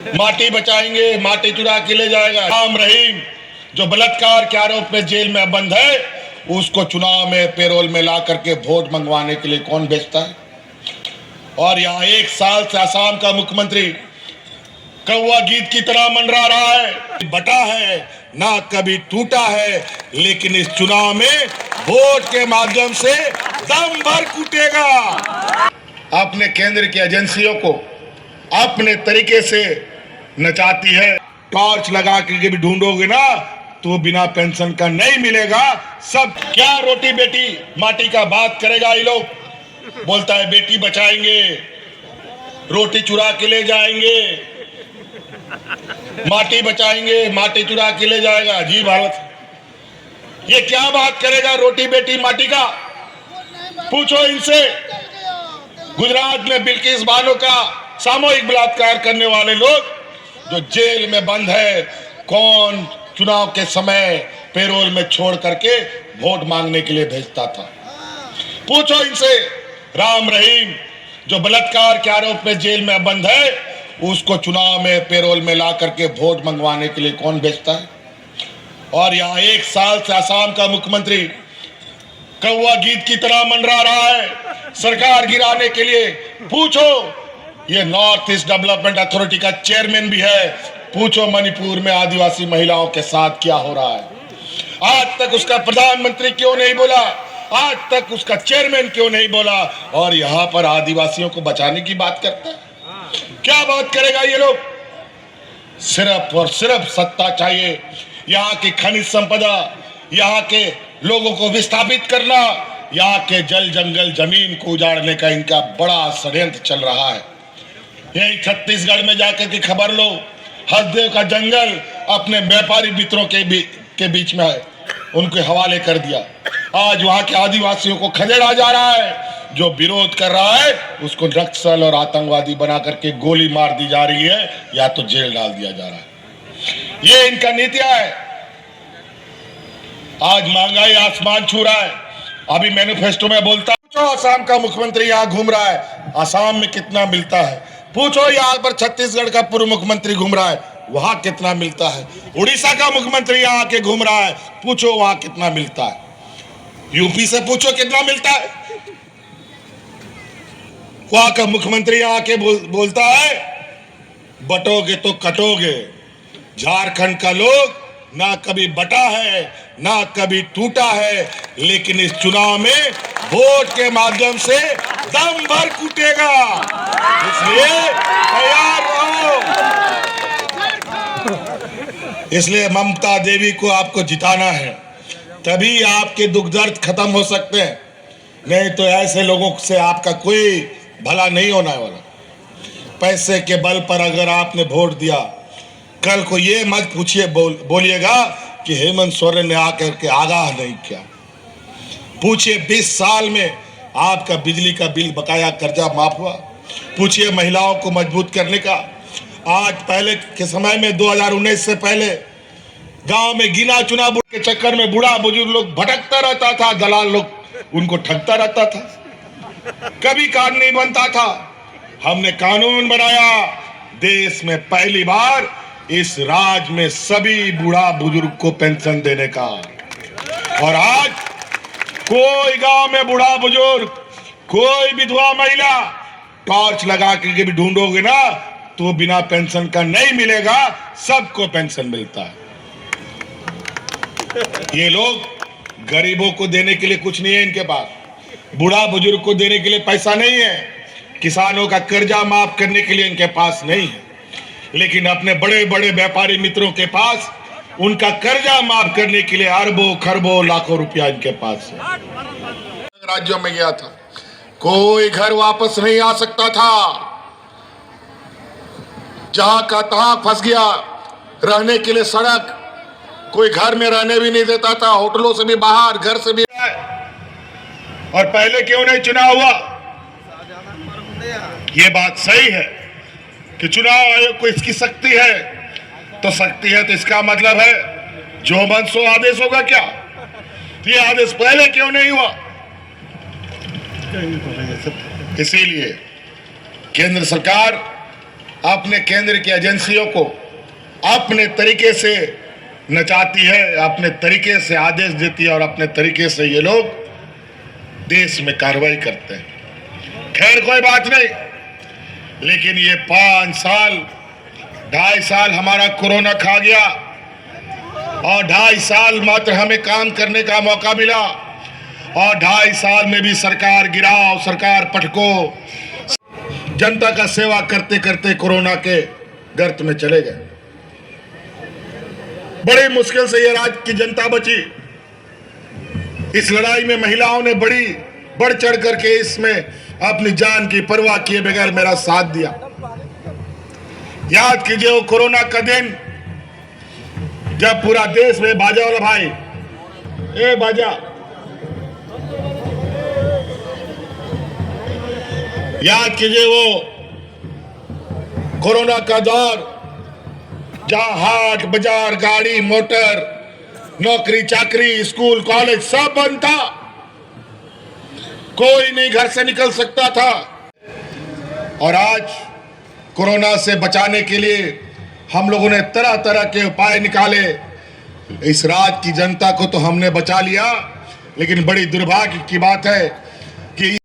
माटी बचाएंगे, माटी चुरा के ले जाएगा। राम रहीम जो बलात्कार के आरोप में जेल में बंद है, उसको चुनाव में पेरोल में ला करके वोट मंगवाने के लिए कौन भेजता है? और यहाँ 1 साल से असम का मुख्यमंत्री कौवा गीत की तरह मंडरा रहा है। बटा है ना कभी टूटा है, लेकिन इस चुनाव में वोट के माध्यम से दम भर कूटेगा। अपने केंद्र की एजेंसियों को अपने तरीके से नचाती है। टॉर्च लगा के भी ढूंढोगे ना तो बिना पेंशन का नहीं मिलेगा। सब क्या रोटी बेटी माटी का बात करेगा ये लोग। बोलता है बेटी बचाएंगे, रोटी चुरा के ले जाएंगे, माटी बचाएंगे, माटी चुरा के ले जाएगा। जी भारत, ये क्या बात करेगा रोटी बेटी माटी का? पूछो इनसे। गुजरात में बिल्किस बानो का सामूहिक बलात्कार करने वाले लोग जो जेल में बंद है, कौन चुनाव के समय पेरोल में छोड़ करके वोट मांगने के लिए भेजता था? पूछो इनसे। राम रहीम जो बलात्कार के आरोप में जेल में बंद है, उसको चुनाव में पेरोल में ला करके वोट मंगवाने के लिए कौन भेजता है? और यहाँ 1 साल से असम का मुख्यमंत्री कौवा गीत की तरह मंडरा रहा है सरकार गिराने के लिए। पूछो, ये नॉर्थ ईस्ट डेवलपमेंट अथॉरिटी का चेयरमैन भी है। पूछो मणिपुर में आदिवासी महिलाओं के साथ क्या हो रहा है। आज तक उसका प्रधानमंत्री क्यों नहीं बोला? आज तक उसका चेयरमैन क्यों नहीं बोला? और यहाँ पर आदिवासियों को बचाने की बात करता है। क्या बात करेगा ये लोग? सिर्फ और सिर्फ सत्ता चाहिए। यहाँ की खनिज संपदा, यहाँ के लोगों को विस्थापित करना, यहाँ के जल जंगल जमीन को उजाड़ने का इनका बड़ा षड्यंत्र चल रहा है। यही छत्तीसगढ़ में जाकर के खबर लो, हसदेव का जंगल अपने व्यापारी मित्रों के बीच में है, उनके हवाले कर दिया। आज वहाँ के आदिवासियों को खदेड़ा जा रहा है। जो विरोध कर रहा है उसको नक्सल और आतंकवादी बना करके गोली मार दी जा रही है या तो जेल डाल दिया जा रहा है। ये इनका नीतियां है। आज महंगाई आसमान छू रहा है। अभी मैनिफेस्टो में बोलता है, पूछो असम का मुख्यमंत्री यहाँ घूम रहा है, असम में कितना मिलता है? पूछो यहाँ पर छत्तीसगढ़ का पूर्व मुख्यमंत्री घूम रहा है, वहां कितना मिलता है? उड़ीसा का मुख्यमंत्री यहाँ आके घूम रहा है, पूछो वहां कितना मिलता है? यूपी से पूछो कितना मिलता है? वहां का मुख्यमंत्री आके बोलता है बटोगे तो कटोगे। झारखंड का लोग ना कभी बटा है ना कभी टूटा है, लेकिन इस चुनाव में वोट के माध्यम से दम भर कूटेगा। इसलिए तैयार रहो। इसलिए ममता देवी को आपको जिताना है, तभी आपके दुख दर्द खत्म हो सकते हैं। नहीं तो ऐसे लोगों से आपका कोई भला नहीं होने वाला। पैसे के बल पर अगर आपने वोट दिया, कल को ये मत पूछिए बोलिएगा कि हेमंत सोरेन ने आकर के आगाह नहीं किया। पूछिए 20 साल में आपका बिजली का बिल बकाया कर्जा माफ हुआ? पूछिए महिलाओं को मजबूत करने का। आज पहले के समय में 2019 से पहले गांव में गिना चुना के चक्कर में बूढ़ा बुजुर्ग लोग भटकता रहता था, दलाल लोग उनको ठगता रहता था, कभी कार्ड नहीं बनता था। हमने कानून बनाया, देश में पहली बार इस राज्य में सभी बूढ़ा बुजुर्ग को पेंशन देने का। और आज कोई गांव में बूढ़ा बुजुर्ग, कोई विधवा महिला टॉर्च लगा के भी ढूंढोगे ना तो बिना पेंशन का नहीं मिलेगा। सबको पेंशन मिलता है। ये लोग गरीबों को देने के लिए कुछ नहीं है इनके पास, बूढ़ा बुजुर्ग को देने के लिए पैसा नहीं है, किसानों का कर्जा माफ करने के लिए इनके पास नहीं है, लेकिन अपने बड़े बड़े व्यापारी मित्रों के पास उनका कर्जा माफ करने के लिए अरबों खरबों लाखों रुपया इनके पास है। राज्यों में गया था, कोई घर वापस नहीं आ सकता था, जहां का तहां फंस गया। रहने के लिए सड़क, कोई घर में रहने भी नहीं देता था, होटलों से भी बाहर, घर से भी। और पहले क्यों नहीं चुनाव हुआ? ये बात सही है कि चुनाव आयोग को इसकी शक्ति है, तो शक्ति है तो इसका मतलब है जो मन सो आदेश होगा क्या? तो ये आदेश पहले क्यों नहीं हुआ? इसीलिए केंद्र सरकार अपने केंद्र की एजेंसियों को अपने तरीके से नचाती है, अपने तरीके से आदेश देती है और अपने तरीके से ये लोग देश में कार्रवाई करते हैं। खैर कोई बात नहीं, लेकिन ये 5 साल 2.5 साल हमारा कोरोना खा गया और 2.5 साल मात्र हमें काम करने का मौका मिला और 2.5 साल में भी सरकार गिराओ, सरकार पटको, जनता का सेवा करते करते कोरोना के गर्त में चले गए। बड़ी मुश्किल से ये राज्य की जनता बची। इस लड़ाई में महिलाओं ने बढ़ चढ़ करके इसमें अपनी जान की परवाह किए बगैर मेरा साथ दिया। याद कीजिए वो कोरोना का दिन जब पूरा देश में बाजा वाला भाई ए बाजा, याद कीजिए वो कोरोना का दौर जहां हाट बाजार, गाड़ी मोटर, नौकरी चाकरी, स्कूल कॉलेज सब बंद था, कोई नहीं घर से निकल सकता था। और आज कोरोना से बचाने के लिए हम लोगों ने तरह तरह के उपाय निकाले। इस राज्य की जनता को तो हमने बचा लिया, लेकिन बड़ी दुर्भाग्य की बात है कि